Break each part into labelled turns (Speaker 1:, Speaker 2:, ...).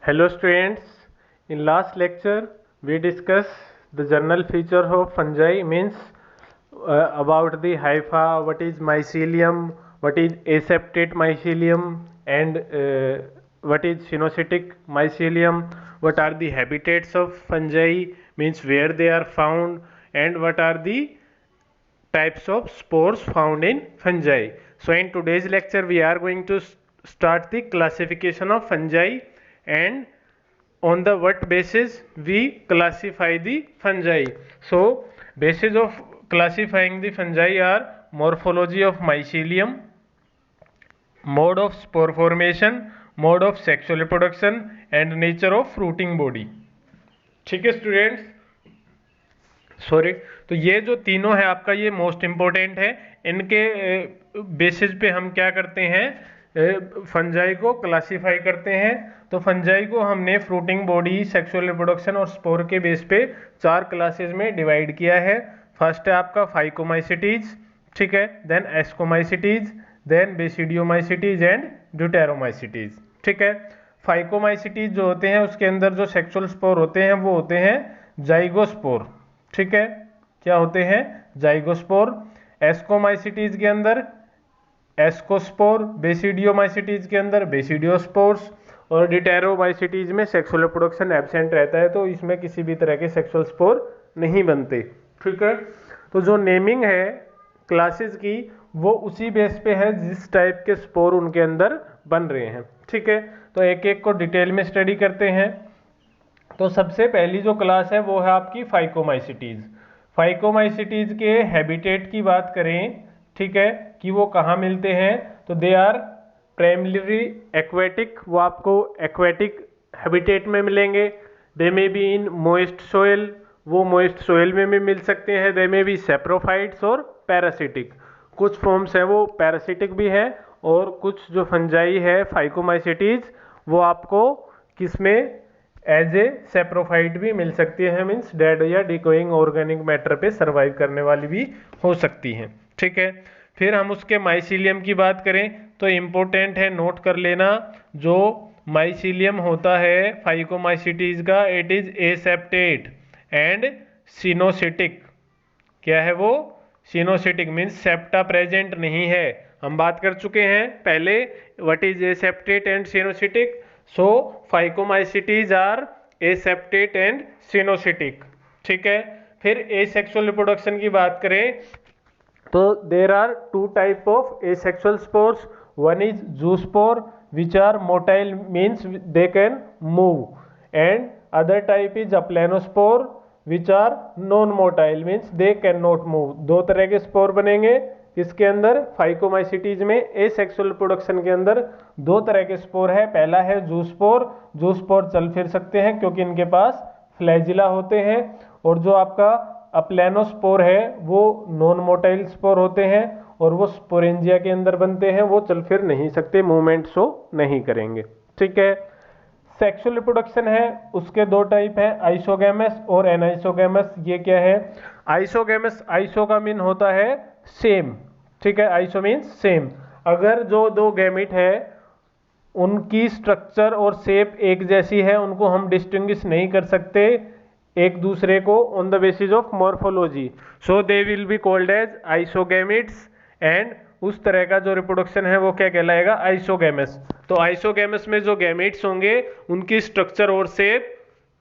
Speaker 1: Hello students, in last lecture we discussed the general feature of fungi means about the hypha, what is mycelium, what is aseptate mycelium and what is cynocytic mycelium, what are the habitats of fungi means where they are found and what are the types of spores found in fungi. So in today's lecture we are going to start the classification of fungi and on the what basis we classify the fungi. So basis of classifying the fungi are morphology of mycelium, mode of spore formation, mode of sexual reproduction and nature of fruiting body. ठीक है students, sorry, तो ये जो तीनों है आपका ये most important है। इनके बेसिस पे हम क्या करते हैं, फंजाई को क्लासिफाई करते हैं। तो फंजाई को हमने फ्रूटिंग बॉडी, सेक्सुअल रिप्रोडक्शन और स्पोर के बेस पे 4 क्लासेस में डिवाइड किया है। फर्स्ट है आपका फाइकोमाइसिटीज, ठीक है, then ascomycetes, then basidiomycetes and deuteromycetes, ठीक है। फाइकोमाइसिटीज जो होते हैं उसके अंदर जो सेक्सुअल स्पोर होते हैं वो होते हैं जाइगोस्पोर, ठीक है, क्या होते हैं, जाइगोस्पोर। एस्कोमाइसिटीज के अंदर एस्कोस्पोर, बेसिडियोमाइसिटीज के अंदर बेसिडियोस्पोर्स और डिटेरोमाइसिटीज में सेक्सुअल रिप्रोडक्शन एब्सेंट रहता है, तो इसमें किसी भी तरह के सेक्सुअल स्पोर नहीं बनते, ठीक है। तो जो नेमिंग है क्लासेस की वो उसी बेस पे है जिस टाइप के स्पोर उनके अंदर बन रहे हैं, ठीक है। तो एक एक को डिटेल में स्टडी करते हैं। तो सबसे पहली जो क्लास है वो है आपकी फाइकोमाइसिटीज। फाइकोमाइसिटीज के हैबिटेट की बात करें, ठीक है, कि वो कहाँ मिलते हैं, तो दे आर प्राइमरी एक्वेटिक, वो आपको एक्वेटिक हैबिटेट में मिलेंगे। They may be in moist soil, वो मोइस्ट सोयल में भी मिल सकते हैं। दे मे बी सेप्रोफाइट्स और पैरासिटिक, कुछ फॉर्म्स हैं वो पैरासिटिक भी है और कुछ जो फंजाई है फाइकोमाइसिटीज वो आपको किसमें एज ए सेप्रोफाइट भी मिल सकती है, मीन्स डेड या डिकोइंग ऑर्गेनिक मैटर पे सर्वाइव करने वाली भी हो सकती हैं, ठीक है। फिर हम उसके माइसीलियम की बात करें तो इम्पोर्टेंट है नोट कर लेना, जो माइसीलियम होता है फाइकोमाइसिटीज का, इट इज एसेप्टेट एंड सिनोसिटिक। क्या है वो, सिनोसिटिक मीन्स सेप्टा प्रेजेंट नहीं है। हम बात कर चुके हैं पहले what is aseptate and coenocytic. So phycomycetes are aseptate and coenocytic, ठीक है। फिर एसेक्सुअल रिप्रोडक्शन की बात करें तो there are 2 type of asexual spores. One is zoospore which are motile means they can move, and other type is aplanospore which are non motile means they can not move. 2 तरह के spore बनेंगे किसके अंदर, phycomycetes में। Asexual production के अंदर 2 तरह के स्पोर है। पहला है जूस्पोर, जूस्पोर चल फिर सकते हैं क्योंकि इनके पास फ्लैजिला होते हैं। और जो आपका अप्लेनोस्पोर है वो नॉन मोटाइल स्पोर होते हैं और वो स्पोरेंजिया के अंदर बनते हैं, वो चल फिर नहीं सकते, मूवमेंट शो नहीं करेंगे, ठीक है। सेक्सुअल रिप्रोडक्शन है उसके 2 टाइप है, आइसोगैमस और एनाइसोगैमस। ये क्या है, आइसोगैमस, आइसो का मीन होता है सेम, ठीक है, आइसो मीन्स सेम। अगर जो 2 गैमिट है उनकी स्ट्रक्चर और शेप एक जैसी है, उनको हम डिस्टिंग्विश नहीं कर सकते एक दूसरे को on the basis of morphology, so they will be called as isogametes. And उस तरह का जो रिप्रोडक्शन है वो क्या कहलाएगा, आइसोगैमस। तो आइसोगैमस में जो गैमेट्स होंगे उनकी स्ट्रक्चर और शेप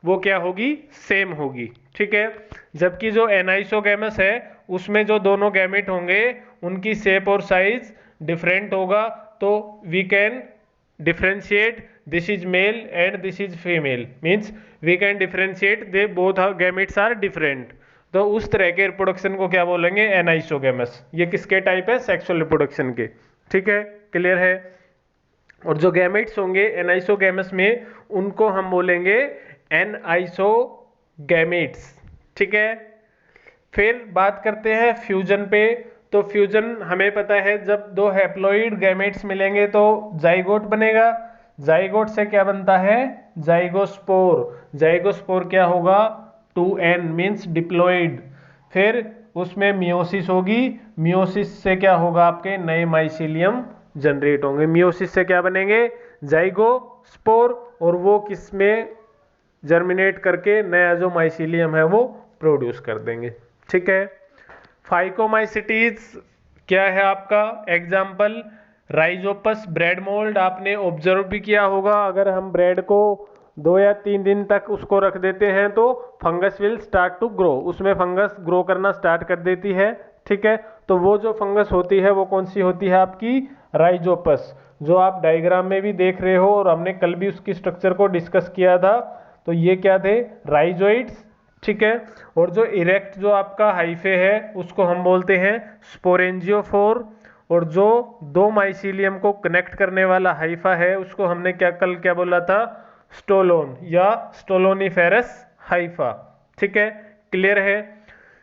Speaker 1: वो क्या होगी, सेम होगी, ठीक है। जबकि जो एनाइसोगैमस है उसमें जो दोनों गैमेट होंगे उनकी शेप और साइज डिफरेंट होगा, तो we can differentiate this is male and this is female, means we can differentiate they both gametes are different. तो उस तरह के रिप्रोडक्शन को क्या बोलेंगे, एनाइसोगैमस। ये किसके टाइप है, सेक्सुअल रिप्रोडक्शन के, ठीक है, क्लियर है। और जो गैमेट्स होंगे एनाइसोगैमस में उनको हम बोलेंगे एनआइसोगैमेट्स, ठीक है। फिर बात करते हैं फ्यूजन पे। तो फ्यूजन हमें पता है जब 2 हैप्लॉइड गैमेट्स मिलेंगे तो जाइगोट बनेगा। जाइगोट से क्या बनता है, जाइगोस्पोर। जाइगोस्पोर क्या होगा, 2n मीन्स डिप्लॉइड। फिर उसमें मियोसिस होगी, मियोसिस से क्या होगा, आपके नए माइसीलियम जनरेट होंगे। मियोसिस से क्या बनेंगे, जाइगोस्पोर, और वो किस में जर्मिनेट करके नया जो माइसीलियम है वो प्रोड्यूस कर देंगे। ठीक है। फाइकोमाइसिटीज क्या है आपका एग्जाम्पल? राइजोपस ब्रेड मोल्ड आपने ऑब्जर्व भी किया होगा, अगर हम ब्रेड को 2 या 3 दिन तक उसको रख देते हैं तो fungus will start to grow, उसमें फंगस ग्रो करना स्टार्ट कर देती है। ठीक है, तो वो जो फंगस होती है वो कौन सी होती है आपकी? राइजोपस, जो आप डायग्राम में भी देख रहे हो और हमने कल भी उसकी स्ट्रक्चर को डिस्कस किया था। तो ये क्या थे? राइजोइड्स। ठीक है, और जो इरेक्ट जो आपका हाइफे है उसको हम बोलते हैं स्पोरेंजियोफोर, और जो 2 माइसीलियम को कनेक्ट करने वाला हाइफा है उसको हमने कल क्या बोला था? स्टोलोन या स्टोलोनिफेरस हाइफा। ठीक है, क्लियर है?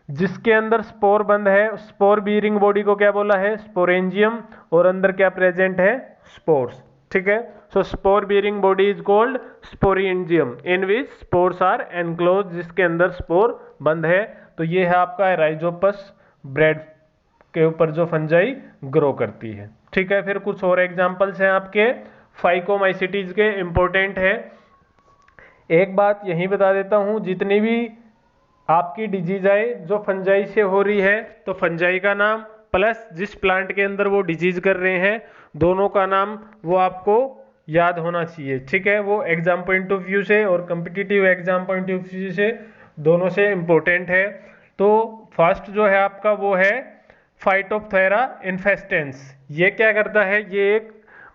Speaker 1: जिसके अंदर स्पोर बंद है, स्पोर बीरिंग बॉडी को क्या बोला है? स्पोरेंजियम, और अंदर क्या प्रेजेंट है? स्पोर्स। ठीक है, so spore bearing body is called sporangium in which spores are enclose, जिसके अंदर स्पोर बंद है। तो ये है आपका राइजोपस ब्रेड के ऊपर जो फंजाई ग्रो करती है। ठीक है, फिर कुछ और एग्जांपल्स हैं आपके फाइकोमाइसिटीज के, इंपॉर्टेंट है। एक बात यही बता देता हूं, जितनी भी आपकी डिजीज आए जो फंजाई से हो रही है, तो फंजाई का नाम प्लस जिस प्लांट के अंदर वो डिजीज कर रहे हैं, दोनों का नाम वो आपको याद होना चाहिए। ठीक है, वो एग्जाम पॉइंट ऑफ व्यू से और competitive exam point of view से दोनों से इम्पोर्टेंट है। तो फर्स्ट जो है आपका वो है फाइटोप्थेरा इन्फेस्टेंस। ये क्या करता है? ये एक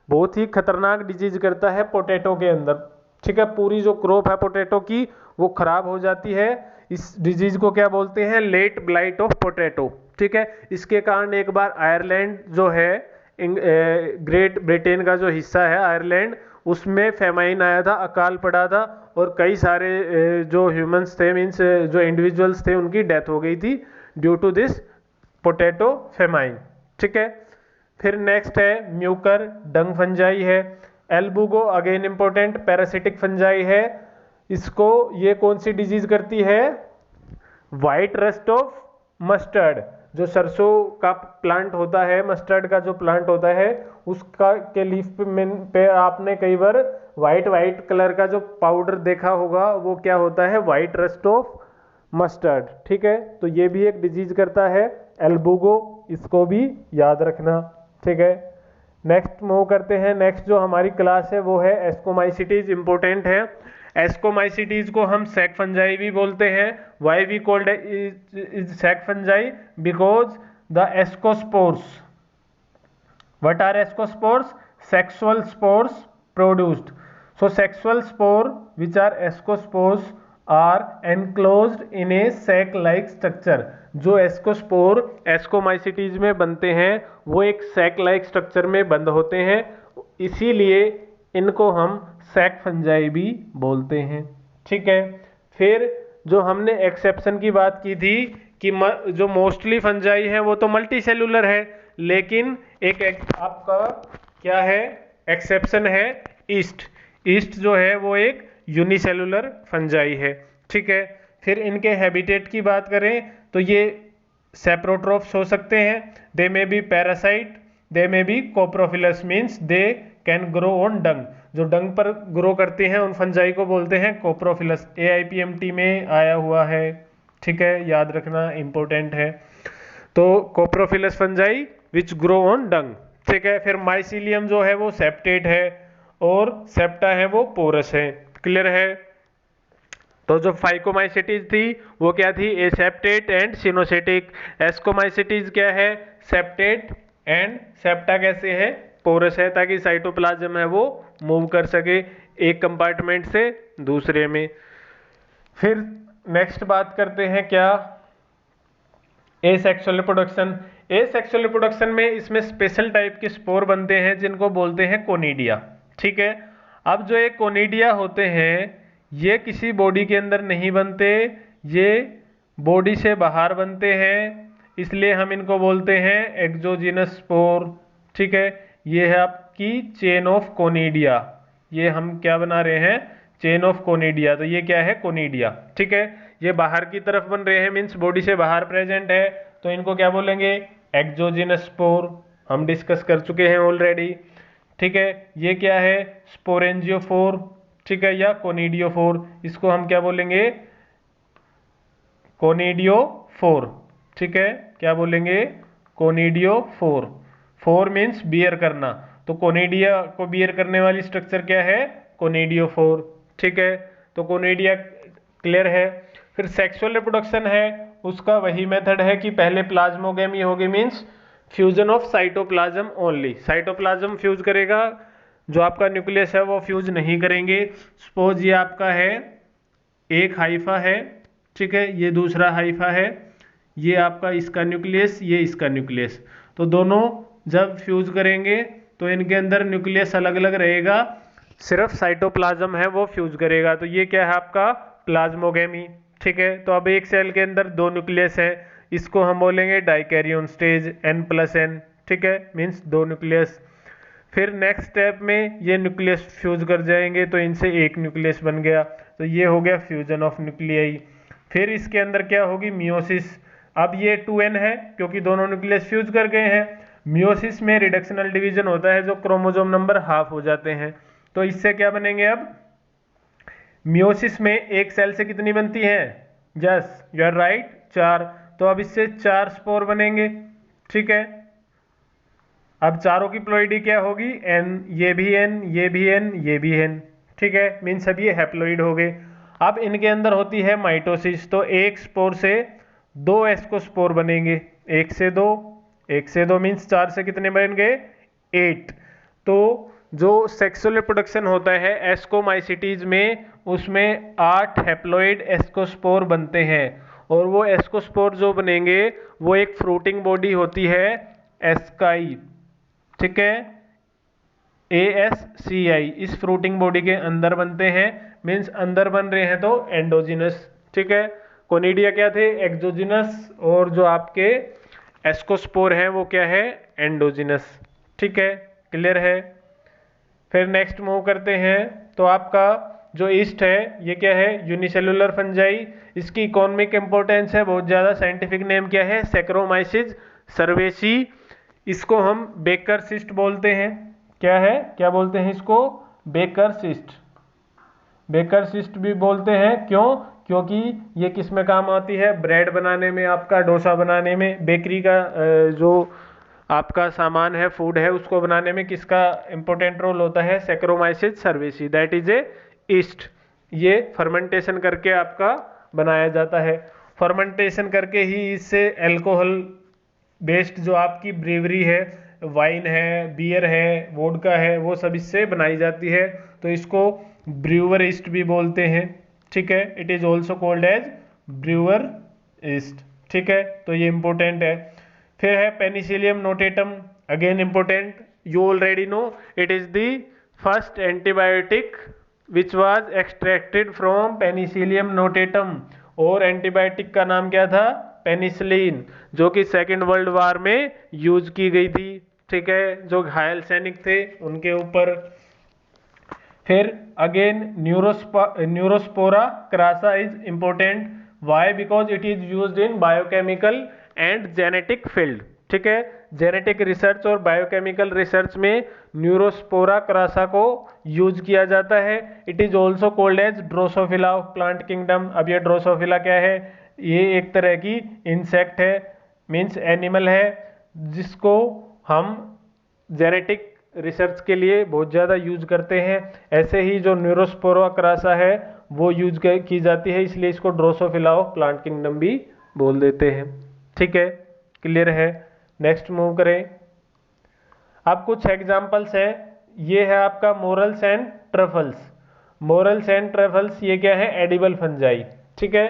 Speaker 1: बहुत ही खतरनाक डिजीज करता है पोटैटो के अंदर। ठीक है, पूरी जो क्रॉप है पोटैटो की वो खराब हो जाती है। इस डिजीज को क्या बोलते हैं? Late blight of potato. ठीक है, इसके कारण एक बार आयरलैंड जो है, ग्रेट ब्रिटेन का जो हिस्सा है आयरलैंड, उसमें फेमाइन आया था, अकाल पड़ा था, और कई सारे जो ह्यूमंस थे, मीन्स जो इंडिविजुअल्स थे, उनकी डेथ हो गई थी due to this potato famine. ठीक है, फिर नेक्स्ट है म्यूकर डंग फंजाई है। Albugo again important parasitic fungi है। इसको ये कौन सी डिजीज करती है? व्हाइट रस्ट ऑफ मस्टर्ड, जो सरसों का प्लांट होता है, मस्टर्ड का जो प्लांट होता है उसका के लीफ पे आपने कई बार व्हाइट कलर का जो पाउडर देखा होगा, वो क्या होता है? White rust of mustard. ठीक है, तो ये भी एक डिजीज करता है एल्बुगो, इसको भी याद रखना। ठीक है, नेक्स्ट मूव करते हैं। नेक्स्ट जो हमारी क्लास है वो है एस्कोमाइसिटीज, इंपॉर्टेंट है। एस्कोमाइसिटीज को हम सैक फंजाई भी बोलते हैं। Why we called is sac fungi? Because the ascospores, what are ascospores? Sexual spores produced. So sexual spore which are ascospores are enclosed in a sac like structure. जो ascospore ascomycetes में बनते हैं वो एक sac like structure में बंद होते हैं, इसीलिए इनको हम सैक फंजाई भी बोलते हैं। ठीक है, फिर जो हमने एक्सेप्शन की बात की थी कि जो मोस्टली फंजाई है वो तो मल्टी सेलुलर है, लेकिन एक आपका क्या है? एक्सेप्शन है ईस्ट। ईस्ट जो है वो एक यूनिसेलुलर फंजाई है। ठीक है, फिर इनके हैबिटेट की बात करें तो ये सेप्रोट्रोफ्स हो सकते हैं, they may be parasite, they may be coprophilous, means they can grow on dung. जो डंग पर ग्रो करते हैं उन फंजाई को बोलते हैं कोप्रोफिलस। AIPMT में आया हुआ है। ठीक है, याद रखना, इंपॉर्टेंट है। तो कोप्रोफिलस फंजाई विच ग्रो ऑन डंग। ठीक है, फिर माइसीलियम जो है वो सेप्टेट है और सेप्टा है वो पोरस है। क्लियर है? तो जो फाइकोमाइसिटीज थी वो क्या थी? Aseptate and सिनोसेटिक। एस्कोमाइसिटीज क्या है? सेप्टेट एंड सेप्टा कैसे है? पोरस है, ताकि साइटोप्लाज्म है वो मूव कर सके एक कंपार्टमेंट से दूसरे में। फिर नेक्स्ट बात करते हैं क्या? Asexual reproduction. एसेक्सुअल रिप्रोडक्शन में इसमें स्पेशल टाइप के स्पोर बनते हैं जिनको बोलते हैं कोनिडिया। ठीक है, अब जो ये कोनिडिया होते हैं ये किसी बॉडी के अंदर नहीं बनते, ये बॉडी से बाहर बनते हैं, इसलिए हम इनको बोलते हैं एक्सोजिनस स्पोर। ठीक है, ये है आपकी चेन ऑफ कोनिडिया। ये हम क्या बना रहे हैं? Chain of conidia. तो ये क्या है? कोनिडिया। ठीक है, ये बाहर की तरफ बन रहे हैं, मीन्स बॉडी से बाहर प्रेजेंट है, तो इनको क्या बोलेंगे? Exogenous spore. हम डिस्कस कर चुके हैं ऑलरेडी। ठीक है। ये क्या है, स्पोरेंजियोफोर, ठीक है, या कोनिडियोफोर, इसको हम क्या बोलेंगे, कोनिडियोफोर, ठीक है, क्या बोलेंगे, कोनिडियोफोर। फोर मीन्स बियर करना, तो कोनिडिया को बियर करने वाली स्ट्रक्चर क्या है, कोनिडियोफोर, ठीक है। तो कोनिडिया क्लियर है। फिर सेक्सुअल रिप्रोडक्शन है, उसका वही मेथड है कि पहले प्लाज्मोगेमी होगी, means fusion of cytoplasm only, cytoplasm fuse करेगा, जो आपका न्यूक्लियस है वो फ्यूज नहीं करेंगे। सपोज ये आपका है एक हाइफा है, ठीक है, ये दूसरा हाइफा है, ये आपका इसका न्यूक्लियस, ये इसका न्यूक्लियस, तो दोनों जब फ्यूज करेंगे तो इनके अंदर न्यूक्लियस अलग अलग रहेगा, सिर्फ साइटोप्लाज्म है वो फ्यूज करेगा, तो ये क्या है आपका प्लाज्मोगेमी, ठीक है। तो अब एक सेल के अंदर दो न्यूक्लियस है, इसको हम बोलेंगे डाइकैरियोन स्टेज, n+n, ठीक है, मीन्स दो न्यूक्लियस। फिर नेक्स्ट स्टेप में ये न्यूक्लियस फ्यूज कर जाएंगे तो इनसे एक न्यूक्लियस बन गया, तो ये हो गया फ्यूजन ऑफ न्यूक्लियाई। फिर इसके अंदर क्या होगी, मियोसिस। अब ये 2n है क्योंकि दोनों न्यूक्लियस फ्यूज कर गए हैं। मियोसिस में रिडक्शनल डिवीजन होता है, जो क्रोमोसोम नंबर हाफ हो जाते हैं, तो इससे क्या बनेंगे, अब मियोसिस में एक सेल से कितनी बनती है, यस यू आर राइट, 4, तो अब इससे 4 स्पोर बनेंगे, ठीक है। अब चारों की प्लॉइडी क्या होगी, n, ये भी n, ये भी n, ये भी n, ठीक है, मीन्स अब ये हैप्लॉइड हो गए। अब इनके अंदर होती है माइटोसिस, तो एक स्पोर से 2 एस्कोस्पोर बनेंगे, एक से दो मीन्स 4 से कितने बन गए, 8। तो जो सेक्सुअल रिप्रोडक्शन होता है एस्कोमाइसिटीज में, उसमें 8 हैप्लॉइड एस्कोस्पोर बनते हैं, और वो एस्कोस्पोर जो बनेंगे वो एक फ्रूटिंग बॉडी होती है एस्काई, ठीक है, ASCI, इस फ्रूटिंग बॉडी के अंदर बनते हैं, मीन्स अंदर बन रहे हैं तो एंडोजिनस, ठीक है। कोनिडिया क्या थे, एक्सोजिनस, और जो आपके एस्कोस्पोर हैं वो क्या है, एंडोजिनस, ठीक है, क्लियर है। फिर नेक्स्ट मूव करते हैं, तो आपका जो ईस्ट है ये क्या है, यूनिसेलुलर फंजाई, इसकी इकोनॉमिक इंपॉर्टेंस है बहुत ज़्यादा, साइंटिफिक नेम क्या है, सैक्रोमाइसिस सर्वेसी, इसको हम बेकर सिस्ट बोलते हैं, क्या है, क्या बोलते हैं इसको, बेकर सिस्ट, बेकर सिस्ट भी बोलते हैं, क्यों, क्योंकि ये किस में काम आती है, ब्रेड बनाने में, आपका डोसा बनाने में, बेकरी का जो आपका सामान है, फूड है, उसको बनाने में किसका इंपॉर्टेंट रोल होता है, saccharomyces सर्वेसी, that is a east. ये फर्मेंटेशन करके आपका बनाया जाता है, फर्मेंटेशन करके ही इससे अल्कोहल बेस्ड जो आपकी ब्रेवरी है, वाइन है, बियर है, वोडका है, वो सब इससे बनाई जाती है, तो इसको ब्रूअर ईस्ट भी बोलते हैं, ठीक है, it is also called as brewer yeast, ठीक है, तो ये इंपॉर्टेंट है। फिर है penicillium notatum, again important, you already know, it is the first antibiotic which was extracted from penicillium notatum, और एंटीबायोटिक का नाम क्या था, पेनिसिलिन, जो कि सेकेंड वर्ल्ड वार में यूज की गई थी, ठीक है, जो घायल सैनिक थे उनके ऊपर। फिर again neurospora crassa is important, why, because it is used in biochemical and genetic field, ठीक है, जेनेटिक रिसर्च और बायोकेमिकल रिसर्च में न्यूरोस्पोरा क्रासा को यूज किया जाता है। It is also called as drosophila of plant kingdom. अब ये ड्रोसोफिला क्या है, ये एक तरह की इंसेक्ट है, मीन्स एनिमल है, जिसको हम जेनेटिक रिसर्च के लिए बहुत ज़्यादा यूज करते हैं। ऐसे ही जो न्यूरोस्पोरा क्रासा है वो यूज की जाती है, इसलिए इसको ड्रोसोफिला ऑफ प्लांट किंगडम भी बोल देते हैं, ठीक है, क्लियर है। नेक्स्ट मूव करें, अब कुछ एग्जांपल्स है, ये है आपका morals and truffles. Morals and truffles ये क्या है, एडिबल फंजाई, ठीक है,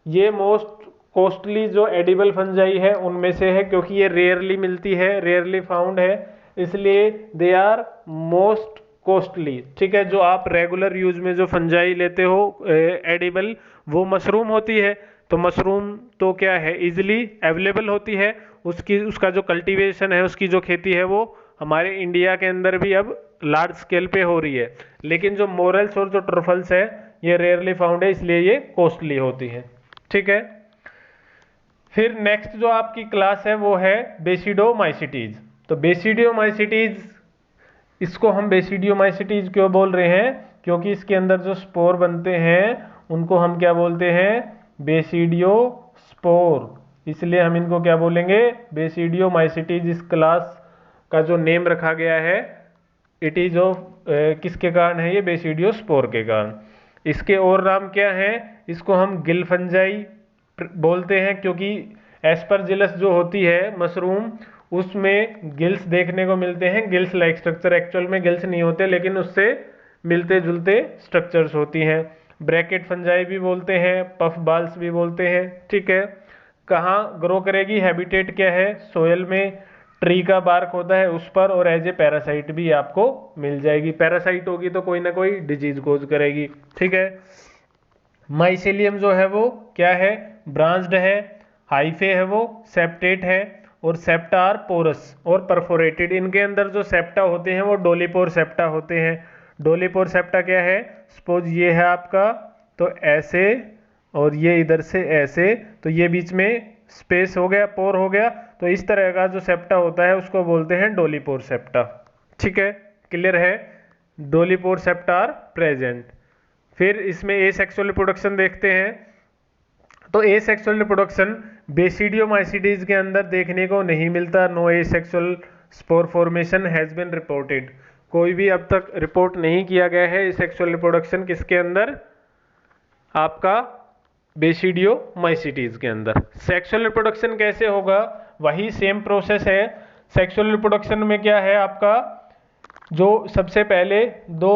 Speaker 1: ये मोस्ट कॉस्टली जो एडिबल फंजाई है उनमें से है, क्योंकि ये रेयरली मिलती है, रेयरली फाउंड है, इसलिए दे आर मोस्ट कॉस्टली, ठीक है। जो आप रेगुलर यूज में जो फंजाई लेते हो एडिबल, वो मशरूम होती है, तो मशरूम तो क्या है, इजिली अवेलेबल होती है, उसका जो कल्टीवेशन है, उसकी जो खेती है वो हमारे इंडिया के अंदर भी अब लार्ज स्केल पे हो रही है, लेकिन जो मोरल्स और जो ट्रफल्स है ये रेयरली फाउंड है, इसलिए ये कॉस्टली होती है, ठीक है। फिर नेक्स्ट जो आपकी क्लास है वो है बेसिडोमाइसिटीज। तो बेसिडोमाइसिटीज इसको हम बेसिडियोमाइसिटीज क्यों बोल रहे हैं, क्योंकि इसके अंदर जो स्पोर बनते हैं उनको हम क्या बोलते हैं, बेसिडियोस्पोर। इसलिए हम इनको क्या बोलेंगे, बेसिडियोमाइसिटीज। इस क्लास का जो नेम रखा गया है इट इज ऑफ किसके कारण है, ये बेसिडियोस्पोर के कारण। इसके और नाम क्या है, इसको हम गिल फंजाई बोलते हैं, क्योंकि एस्परजिलस जो होती है मशरूम उसमें गिल्स देखने को मिलते हैं, गिल्स लाइक स्ट्रक्चर। एक्चुअल में गिल्स नहीं होते लेकिन उससे मिलते जुलते स्ट्रक्चर्स होती हैं। ब्रैकेट फंजाई भी बोलते हैं, पफ बाल्स भी बोलते हैं। ठीक है, कहाँ ग्रो करेगी, हैबिटेट क्या है, सोयल में ट्री का बार्क होता है उस पर, और एज ए पैरासाइट भी आपको मिल जाएगी। पैरासाइट होगी तो कोई ना कोई डिजीज कोज करेगी। ठीक है, माइसेलियम जो है वो क्या है, ब्रांच्ड है, हाइफे है वो, सेप्टेट है, और सेप्टा आर पोरस और परफोरेटेड। इनके अंदर जो सेप्टा होते हैं वो डोलीपोर सेप्टा होते हैं। डोलीपोर सेप्टा क्या है, सपोज ये है आपका, तो ऐसे, और ये इधर से ऐसे, तो ये बीच में स्पेस हो गया, पोर हो गया, तो इस तरह का जो सेप्टा होता है उसको बोलते हैं डोलीपोर सेप्टा। ठीक है, क्लियर है, डोलीपोर सेप्टा आर प्रेजेंट। फिर इसमें एसेक्सुअल रिप्रोडक्शन देखते हैं, तो एसेक्सुअल रिप्रोडक्शन बेसिडियोमाइसिटीज के अंदर देखने को नहीं मिलता। No asexual spore formation has been reported. कोई भी अब तक रिपोर्ट नहीं किया गया है एसेक्सुअल रिप्रोडक्शन किसके अंदर, आपका बेसिडियोमाइसिटीज के अंदर। सेक्सुअल रिप्रोडक्शन कैसे होगा, वही सेम प्रोसेस है। सेक्सुअल रिप्रोडक्शन में क्या है आपका, जो सबसे पहले दो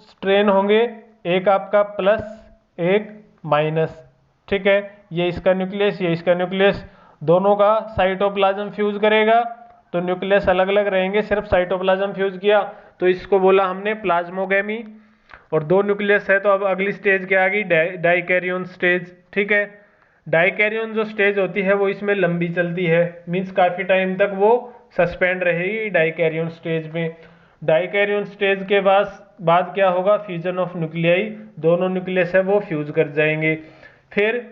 Speaker 1: स्ट्रेन होंगे, एक आपका प्लस एक माइनस। ठीक है, ये इसका न्यूक्लियस, ये इसका न्यूक्लियस, दोनों का साइटोप्लाज्म फ्यूज करेगा, तो न्यूक्लियस अलग अलग रहेंगे, सिर्फ साइटोप्लाज्म फ्यूज किया तो इसको बोला हमने प्लाज्मोगेमी। और दो न्यूक्लियस है तो अब अगली स्टेज क्या आ गई, डाइकैरियोन स्टेज। ठीक है, डाइकैरियोन जो स्टेज होती है वो इसमें लंबी चलती है, मीन्स काफी टाइम तक वो सस्पेंड रहेगी डाइकैरियोन स्टेज में। डाइकैरियोन स्टेज के बाद क्या होगा, फ्यूजन ऑफ न्यूक्लियाई, दोनों न्यूक्लियस है वो फ्यूज कर जाएंगे। फिर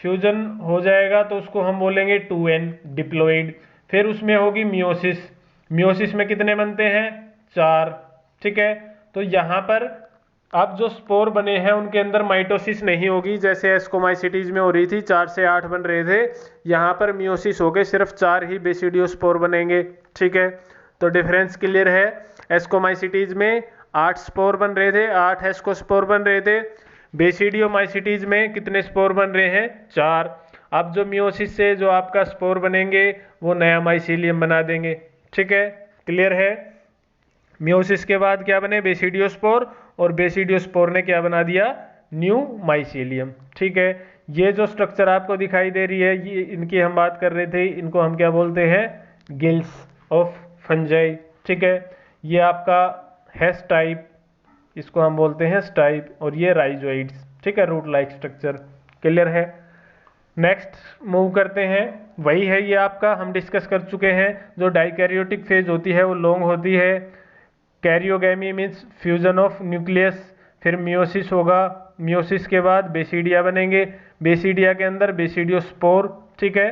Speaker 1: फ्यूजन हो जाएगा तो उसको हम बोलेंगे 2n डिप्लॉइड। फिर उसमें होगी मियोसिस। मियोसिस में कितने बनते हैं, 4। ठीक है, तो यहाँ पर अब जो स्पोर बने हैं उनके अंदर माइटोसिस नहीं होगी, जैसे एस्कोमाइसिटीज में हो रही थी 4 से 8 बन रहे थे, यहाँ पर मियोसिस हो गए, सिर्फ 4 ही बेसिडियोस्पोर बनेंगे। ठीक है, तो डिफरेंस क्लियर है, एस्कोमाइसिटीज में 8 स्पोर बन रहे थे, 8 एस्कोस्पोर बन रहे थे। बेसिडियोमाइसिटीज में कितने स्पोर बन रहे हैं, 4। अब जो मियोसिस से जो आपका स्पोर बनेंगे वो नया माइसीलियम बना देंगे। ठीक है, क्लियर है, मियोसिस के बाद क्या बने, बेसिडियोस्पोर, और बेसिडियोस्पोर ने क्या बना दिया, न्यू माइसीलियम। ठीक है, ये जो स्ट्रक्चर आपको दिखाई दे रही है, ये इनकी हम बात कर रहे थे, इनको हम क्या बोलते हैं, गिल्स ऑफ फंजाई। ठीक है, ये आपका है स्टाइप, इसको हम बोलते हैं स्टाइप, और ये राइजोइड्स। ठीक है, रूट लाइक स्ट्रक्चर। क्लियर है, नेक्स्ट मूव करते हैं, वही है ये आपका, हम डिस्कस कर चुके हैं। जो डाइकैरियोटिक फेज होती है वो लॉन्ग होती है। Karyogamy means fusion of nucleus, फिर मियोसिस होगा, मियोसिस के बाद बेसिडिया बनेंगे, बेसिडिया के अंदर बेसिडियोस्पोर। ठीक है,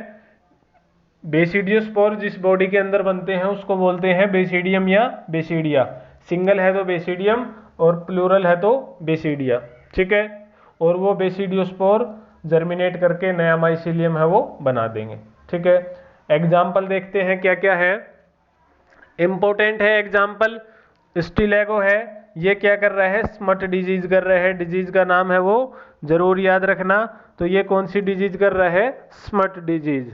Speaker 1: बेसिडियोस्पोर जिस बॉडी के अंदर बनते हैं उसको बोलते हैं बेसिडियम या बेसिडिया। सिंगल है तो बेसिडियम और प्लूरल है तो बेसिडिया। ठीक है, और वो बेसिडियोस्पोर जर्मिनेट करके नया माइसीलियम है वो बना देंगे। ठीक है, एग्जाम्पल देखते हैं क्या क्या है, इंपॉर्टेंट है एग्जाम्पल। स्टिलेगो है, ये क्या कर रहा है, स्मट डिजीज कर रहा है, डिजीज का नाम है वो जरूर याद रखना। तो ये कौन सी डिजीज कर रहा है, स्मट डिजीज।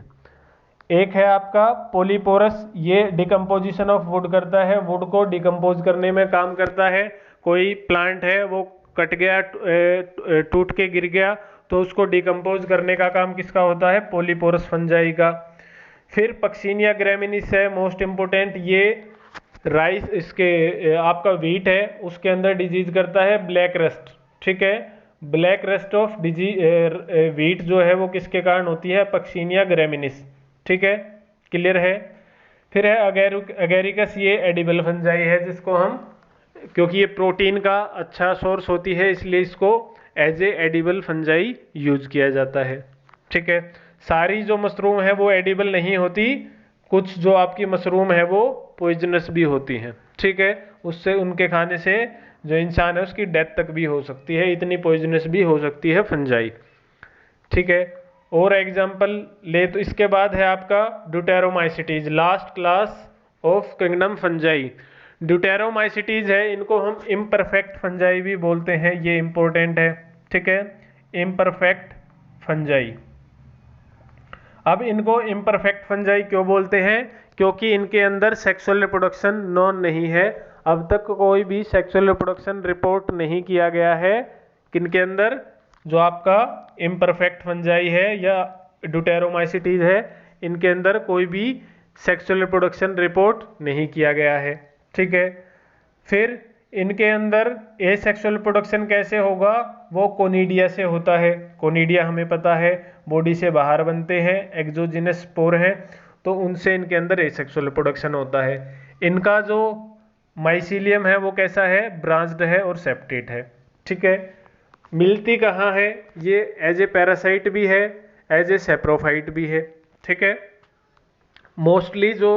Speaker 1: एक है आपका पोलीपोरस, ये डिकम्पोजिशन ऑफ वुड करता है, वुड को डिकम्पोज करने में काम करता है। कोई प्लांट है वो कट गया, टूट के गिर गया, तो उसको डिकम्पोज करने का काम किसका होता है, पोलीपोरस फंजाई का। फिर पक्सीनिया ग्रेमिनिस है, मोस्ट इम्पोर्टेंट, ये राइस, इसके आपका व्हीट है उसके अंदर डिजीज करता है ब्लैक रस्ट। ठीक है, ब्लैक रस्ट ऑफ व्हीट जो है वो किसके कारण होती है, पक्सीनिया ग्रेमिनिस। ठीक है, क्लियर है। फिर है अगेरिकस, ये एडिबल फंजाई है जिसको हम, क्योंकि ये प्रोटीन का अच्छा सोर्स होती है इसलिए इसको as a edible fungi use किया जाता है। ठीक है, सारी जो मशरूम है वो एडिबल नहीं होती, कुछ जो आपकी मशरूम है वो पॉइजनस भी होती हैं। ठीक है, उससे उनके खाने से जो इंसान है उसकी डेथ तक भी हो सकती है, इतनी पॉइजनस भी हो सकती है फंजाई। ठीक है, और एग्जाम्पल ले तो इसके बाद है आपका deuteromycetes, last class of kingdom fungi. Deuteromycetes है, इनको हम इम्परफेक्ट फंजाई भी बोलते हैं, ये इंपॉर्टेंट है। ठीक है, इम्परफेक्ट फंजाई। अब इनको इम्परफेक्ट फंजाई क्यों बोलते हैं? क्योंकि इनके अंदर सेक्सुअल रिप्रोडक्शन नॉन नहीं है, अब तक कोई भी सेक्सुअल रिप्रोडक्शन रिपोर्ट नहीं किया गया है किनके अंदर, जो आपका इम्परफेक्ट फंजाई है या ड्यूटेरोमाइसिटीज है, इनके अंदर कोई भी सेक्सुअल रिप्रोडक्शन रिपोर्ट नहीं किया गया है। ठीक है, फिर इनके अंदर एसेक्सुअल रिप्रोडक्शन कैसे होगा? वो कोनिडिया से होता है। कोनिडिया हमें पता है बॉडी से बाहर बनते हैं, एक्सोजिनस स्पोर हैं, तो उनसे इनके अंदर एसेक्सुअल रिप्रोडक्शन होता है। इनका जो माइसीलियम है वो कैसा है? ब्रांच्ड है और सेप्टेट है। ठीक है, मिलती कहाँ है? ये एज ए पैरासाइट भी है, एज ए सेप्रोफाइट भी है। ठीक है, मोस्टली जो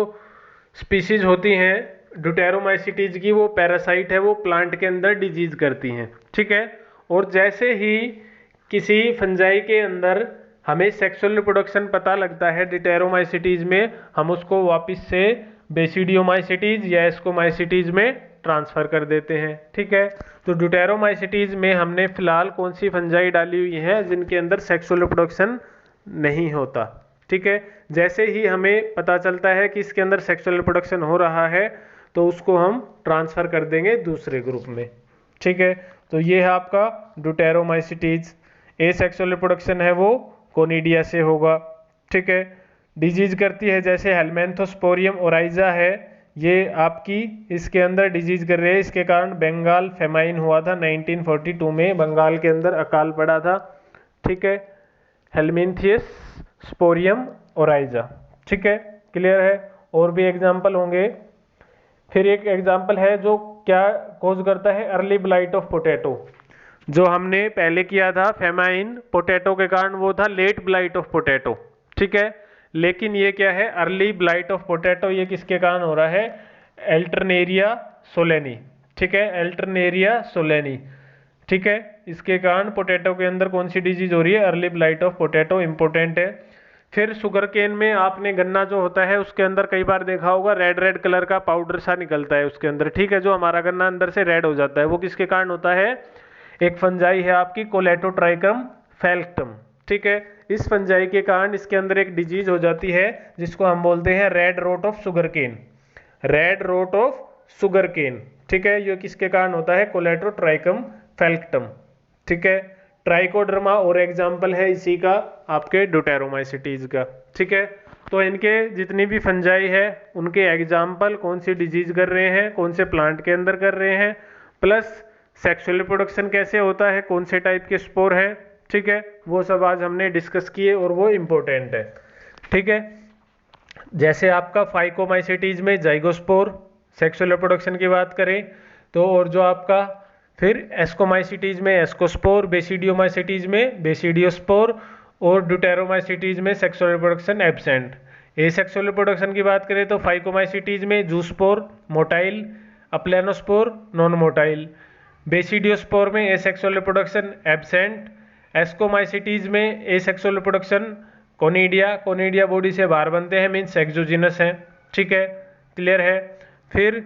Speaker 1: स्पीशीज होती हैं ड्यूटेरोमाइसिटीज की, वो पैरासाइट है, वो प्लांट के अंदर डिजीज करती हैं। ठीक है, और जैसे ही किसी फंजाई के अंदर हमें सेक्सुअल रिप्रोडक्शन पता लगता है ड्यूटेरोमाइसिटीज में, हम उसको वापस से बेसिडियोमाइसिटीज या एस्कोमाइसिटीज में ट्रांसफर कर देते हैं। ठीक है, तो ड्यूटेरोमाइसिटीज में हमने फिलहाल कौन सी फंजाई डाली हुई है जिनके अंदर सेक्सुअल रिप्रोडक्शन नहीं होता। ठीक है, जैसे ही हमें पता चलता है कि इसके अंदर सेक्सुअल रिप्रोडक्शन हो रहा है तो उसको हम ट्रांसफर कर देंगे दूसरे ग्रुप में। ठीक है, तो ये है आपका ड्यूटेरोमाइसिटीज। एसेक्सुअल रिप्रोडक्शन है वो कोनिडिया से होगा। ठीक है, डिजीज करती है जैसे हेलमेंथोस्पोरियम ओराइजा है, ये आपकी इसके अंदर डिजीज कर रही है, इसके कारण बंगाल फेमाइन हुआ था 1942 में, बंगाल के अंदर अकाल पड़ा था। ठीक है, हेलमिंथियस स्पोरियम ओराइजा। ठीक है, क्लियर है? और भी एग्जाम्पल होंगे। फिर एक एग्जाम्पल है जो क्या कोज करता है? अर्ली ब्लाइट ऑफ पोटैटो, जो हमने पहले किया था फेमाइन पोटैटो के कारण, वो था लेट ब्लाइट ऑफ पोटैटो। ठीक है, लेकिन ये क्या है? Early blight of potato. ये किसके कारण हो रहा है? एल्टरनेरिया सोलेनी। ठीक है, एल्टरनेरिया सोलेनी। ठीक है, इसके कारण पोटैटो के अंदर कौन सी डिजीज हो रही है? Early blight of potato, important है। फिर शुगर केन में आपने गन्ना जो होता है उसके अंदर कई बार देखा होगा रेड रेड कलर का पाउडर सा निकलता है उसके अंदर। ठीक है, जो हमारा गन्ना अंदर से रेड हो जाता है, वो किसके कारण होता है? एक फंजाई है आपकी कोलेटोट्राइकम फैल्क्टम। ठीक है, इस फंजाई के कारण इसके अंदर एक डिजीज हो जाती है जिसको हम बोलते हैं red rot of sugarcane. Red rot of sugarcane. ठीक है, ये किसके कारण होता है? Colletotrichum falcatum. ठीक है, ट्राइकोडर्मा और एग्जाम्पल है इसी का आपके ड्यूटेरोमाइसिटीज का। ठीक है, तो इनके जितनी भी फंजाई है उनके एग्जाम्पल कौन सी डिजीज कर रहे हैं, कौन से प्लांट के अंदर कर रहे हैं, प्लस सेक्सुअल रिप्रोडक्शन कैसे होता है, कौन से टाइप के स्पोर हैं। ठीक है, वो सब आज हमने डिस्कस किए और वो इम्पोर्टेंट है। ठीक है, जैसे आपका फाइकोमाइसिटीज में जाइगोस्पोर, सेक्सुअल रिप्रोडक्शन की बात करें तो, और जो आपका फिर एस्कोमाइसिटीज में एस्कोस्पोर, बेसिडियोमाइसिटीज में बेसिडियोस्पोर, और ड्यूटेरोमाइसिटीज में sexual reproduction absent. Asexual reproduction की बात करें तो फाइकोमाइसिटीज में zoospore motile, aplanospore non motile, basidiospore में एसेक्सुअल रिप्रोडक्शन एब्सेंट, एस्कोमाइसिटीज में asexual reproduction conidia, conidia body से बाहर बनते हैं, मीन्स एक्सोजिनस है। ठीक है, क्लियर है? फिर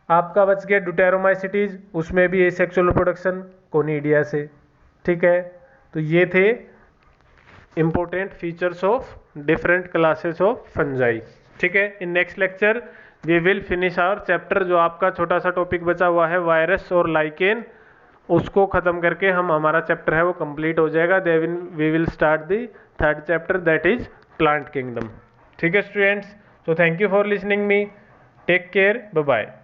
Speaker 1: आपका बच गया ड्यूटेरोमाइसिटीज, उसमें भी एसेक्सुअल रिप्रोडक्शन कोनिडिया से। ठीक है, तो ये थे important features of different classes of fungi. ठीक है, in next lecture we will finish our chapter, जो आपका छोटा सा टॉपिक बचा हुआ है वायरस और लाइकेन, उसको खत्म करके हम हमारा चैप्टर है वो कंप्लीट हो जाएगा। Then we will start the third chapter, that is plant kingdom. ठीक है students, so thank you for listening me, take care, bye bye।